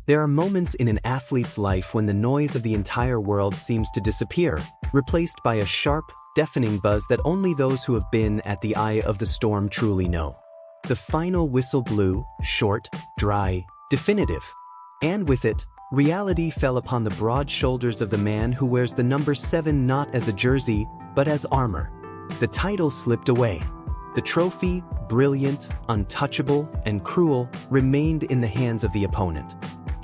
There are moments in an athlete's life when the noise of the entire world seems to disappear, replaced by a sharp, deafening buzz that only those who have been at the eye of the storm truly know. The final whistle blew, short, dry, definitive. And with it, reality fell upon the broad shoulders of the man who wears the number 7 not as a jersey, but as armor. The title slipped away. The trophy, brilliant, untouchable, and cruel, remained in the hands of the opponent.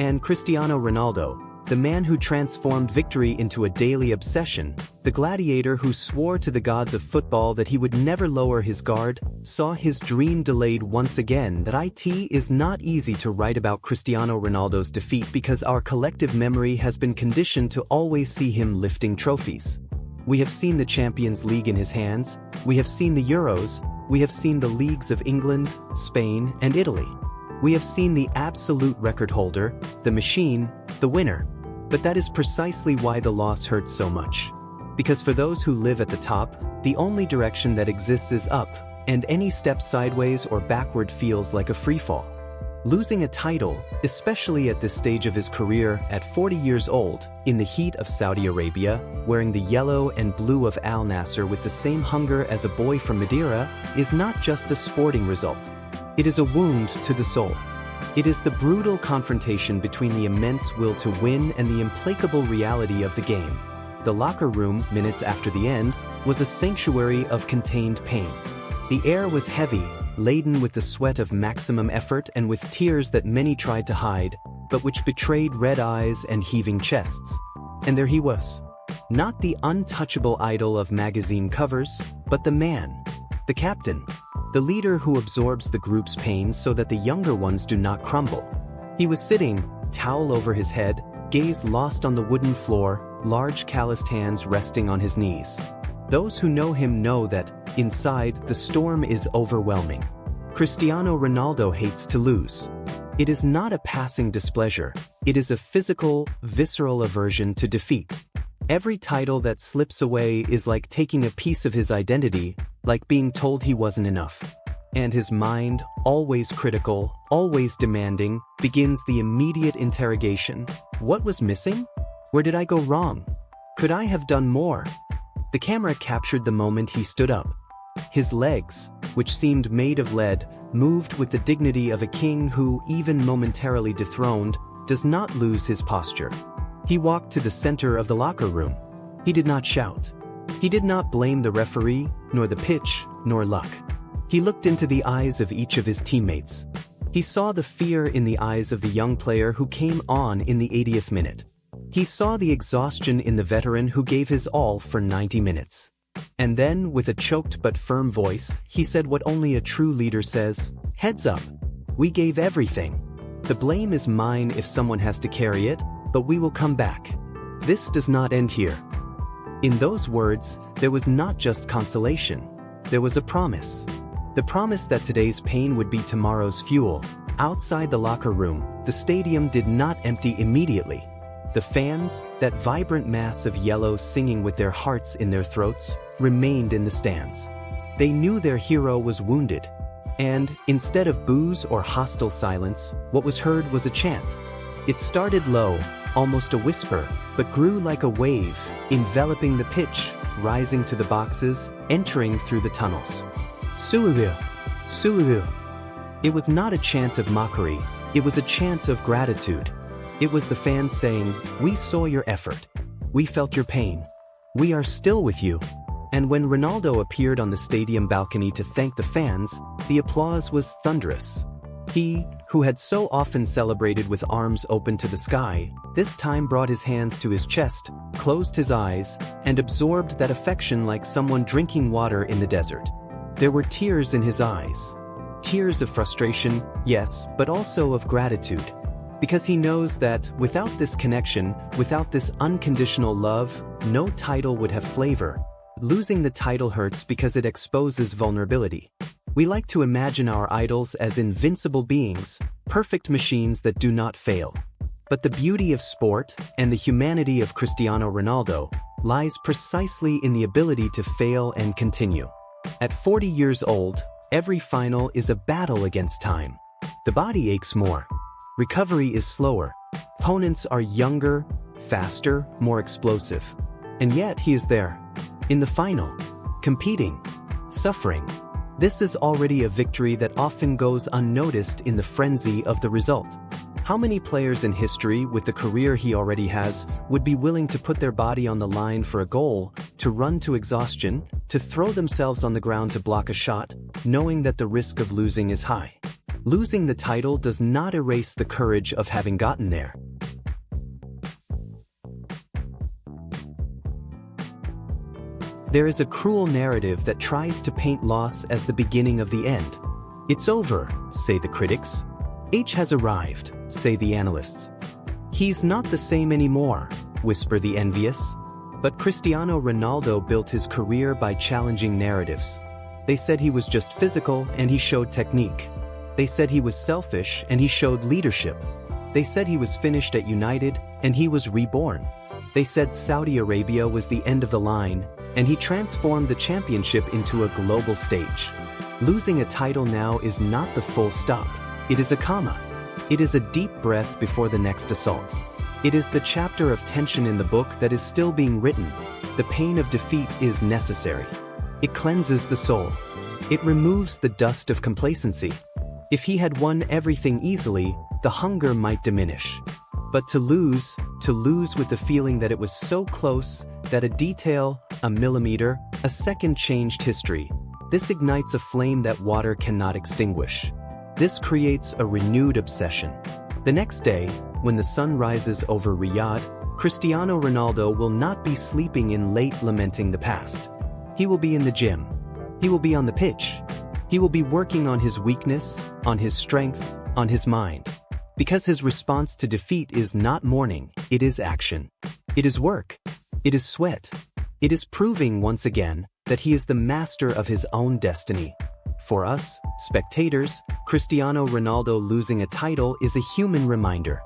And Cristiano Ronaldo, the man who transformed victory into a daily obsession, the gladiator who swore to the gods of football that he would never lower his guard, saw his dream delayed once again. That it is not easy to write about Cristiano Ronaldo's defeat because our collective memory has been conditioned to always see him lifting trophies. We have seen the Champions League in his hands, we have seen the Euros, we have seen the leagues of England, Spain, and Italy. We have seen the absolute record holder, the machine, the winner. But that is precisely why the loss hurts so much. Because for those who live at the top, the only direction that exists is up, and any step sideways or backward feels like a freefall. Losing a title, especially at this stage of his career at 40 years old, in the heat of Saudi Arabia, wearing the yellow and blue of Al-Nassr with the same hunger as a boy from Madeira, is not just a sporting result. It is a wound to the soul. It is the brutal confrontation between the immense will to win and the implacable reality of the game. The locker room, minutes after the end, was a sanctuary of contained pain. The air was heavy, laden with the sweat of maximum effort and with tears that many tried to hide, but which betrayed red eyes and heaving chests. And there he was. Not the untouchable idol of magazine covers, but the man, the captain, the leader who absorbs the group's pain so that the younger ones do not crumble. He was sitting, towel over his head, gaze lost on the wooden floor, large calloused hands resting on his knees. Those who know him know that, inside, the storm is overwhelming. Cristiano Ronaldo hates to lose. It is not a passing displeasure, it is a physical, visceral aversion to defeat. Every title that slips away is like taking a piece of his identity, like being told he wasn't enough. And his mind, always critical, always demanding, begins the immediate interrogation. What was missing? Where did I go wrong? Could I have done more? The camera captured the moment he stood up. His legs, which seemed made of lead, moved with the dignity of a king who, even momentarily dethroned, does not lose his posture. He walked to the center of the locker room. He did not shout. He did not blame the referee, nor the pitch, nor luck. He looked into the eyes of each of his teammates. He saw the fear in the eyes of the young player who came on in the 80th minute. He saw the exhaustion in the veteran who gave his all for 90 minutes. And then, with a choked but firm voice, he said what only a true leader says, "Heads up. We gave everything. The blame is mine if someone has to carry it, but we will come back. This does not end here." In those words, there was not just consolation. There was a promise. The promise that today's pain would be tomorrow's fuel. Outside the locker room, the stadium did not empty immediately. The fans, that vibrant mass of yellow singing with their hearts in their throats, remained in the stands. They knew their hero was wounded. And, instead of boos or hostile silence, what was heard was a chant. It started low, almost a whisper, but grew like a wave, enveloping the pitch, rising to the boxes, entering through the tunnels. Suuru! Suuru! It was not a chant of mockery, it was a chant of gratitude. It was the fans saying, "We saw your effort. We felt your pain. We are still with you." And when Ronaldo appeared on the stadium balcony to thank the fans, the applause was thunderous. He, who had so often celebrated with arms open to the sky, this time brought his hands to his chest, closed his eyes, and absorbed that affection like someone drinking water in the desert. There were tears in his eyes. Tears of frustration, yes, but also of gratitude. Because he knows that, without this connection, without this unconditional love, no title would have flavor. Losing the title hurts because it exposes vulnerability. We like to imagine our idols as invincible beings, perfect machines that do not fail. But the beauty of sport, and the humanity of Cristiano Ronaldo, lies precisely in the ability to fail and continue. At 40 years old, every final is a battle against time. The body aches more. Recovery is slower, opponents are younger, faster, more explosive. And yet he is there, in the final, competing, suffering. This is already a victory that often goes unnoticed in the frenzy of the result. How many players in history, with the career he already has, would be willing to put their body on the line for a goal, to run to exhaustion, to throw themselves on the ground to block a shot, knowing that the risk of losing is high? Losing the title does not erase the courage of having gotten there. There is a cruel narrative that tries to paint loss as the beginning of the end. It's over, say the critics. H has arrived, say the analysts. He's not the same anymore, whisper the envious. But Cristiano Ronaldo built his career by challenging narratives. They said he was just physical and he showed technique. They said he was selfish and he showed leadership. They said he was finished at United and he was reborn. They said Saudi Arabia was the end of the line, and he transformed the championship into a global stage. Losing a title now is not the full stop. It is a comma. It is a deep breath before the next assault. It is the chapter of tension in the book that is still being written. The pain of defeat is necessary. It cleanses the soul. It removes the dust of complacency. If he had won everything easily, the hunger might diminish. But to lose with the feeling that it was so close, that a detail, a millimeter, a second changed history, this ignites a flame that water cannot extinguish. This creates a renewed obsession. The next day, when the sun rises over Riyadh, Cristiano Ronaldo will not be sleeping in late lamenting the past. He will be in the gym. He will be on the pitch. He will be working on his weakness, on his strength, on his mind. Because his response to defeat is not mourning, it is action. It is work. It is sweat. It is proving once again that he is the master of his own destiny. For us, spectators, Cristiano Ronaldo losing a title is a human reminder.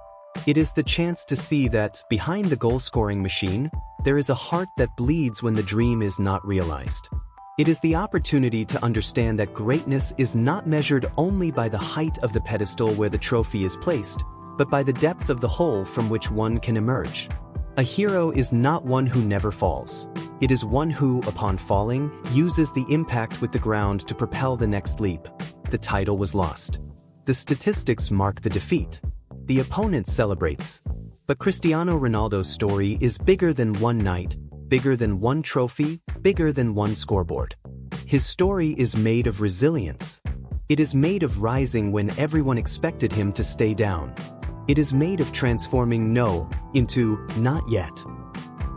It is the chance to see that, behind the goal-scoring machine, there is a heart that bleeds when the dream is not realized. It is the opportunity to understand that greatness is not measured only by the height of the pedestal where the trophy is placed, but by the depth of the hole from which one can emerge. A hero is not one who never falls. It is one who, upon falling, uses the impact with the ground to propel the next leap. The title was lost. The statistics mark the defeat. The opponent celebrates. But Cristiano Ronaldo's story is bigger than one night, bigger than one trophy, bigger than one scoreboard. His story is made of resilience. It is made of rising when everyone expected him to stay down. It is made of transforming no into not yet.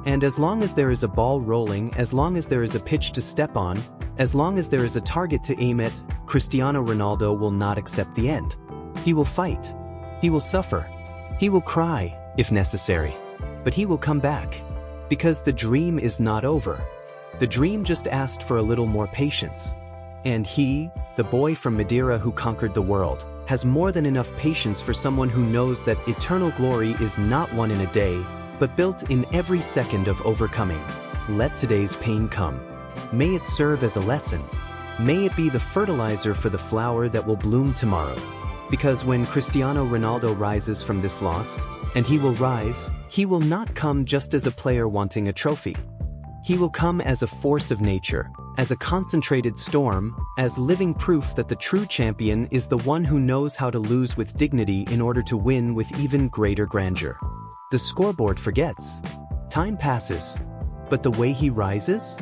And as long as there is a ball rolling, as long as there is a pitch to step on, as long as there is a target to aim at, Cristiano Ronaldo will not accept the end. He will fight. He will suffer. He will cry, if necessary. But he will come back. Because the dream is not over. The dream just asked for a little more patience. And he, the boy from Madeira who conquered the world, has more than enough patience for someone who knows that eternal glory is not won in a day, but built in every second of overcoming. Let today's pain come. May it serve as a lesson. May it be the fertilizer for the flower that will bloom tomorrow. Because when Cristiano Ronaldo rises from this loss, and he will rise, he will not come just as a player wanting a trophy. He will come as a force of nature, as a concentrated storm, as living proof that the true champion is the one who knows how to lose with dignity in order to win with even greater grandeur. The scoreboard forgets. Time passes. But the way he rises?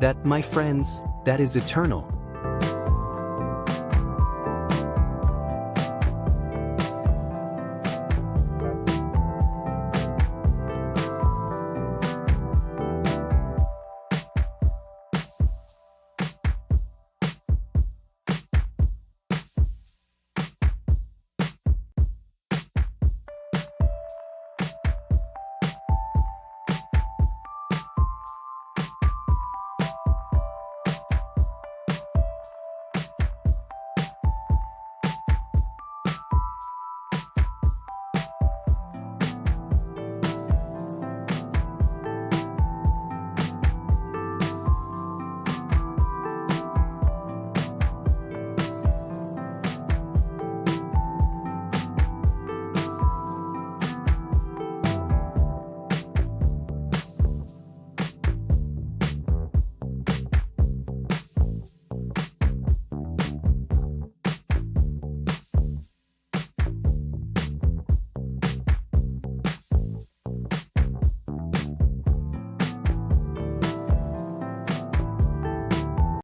That, my friends, that is eternal.